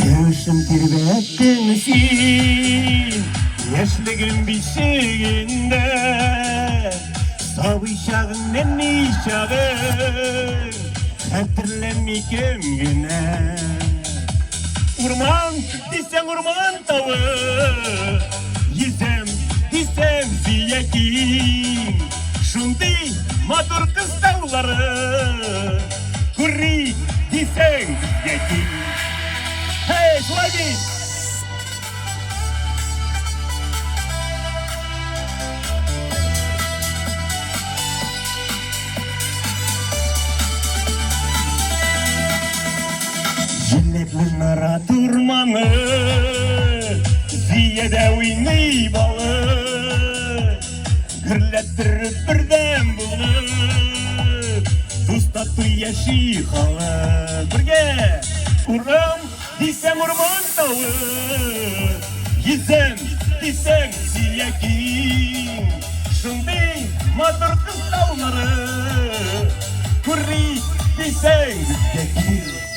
Göğsüm tirvettinsin, yaşlığın bişiğinde. Savuşağın enni çağın, hatırlamıyorum güne. Urman, disen urman tağı, yizem, disen ziyekin. Şundi matur kız tavları, kurri, disen ziyekin. Hey, Swaggy! Jiletli nara turmanı, ziyede uynay balı, gırlettirip birden bunu, dostatı yaşı halı. Birge, uram, disem urman tağı, yizem, disem ziyekin. Şundi matur kız tavları, kurri, disem ziyekin.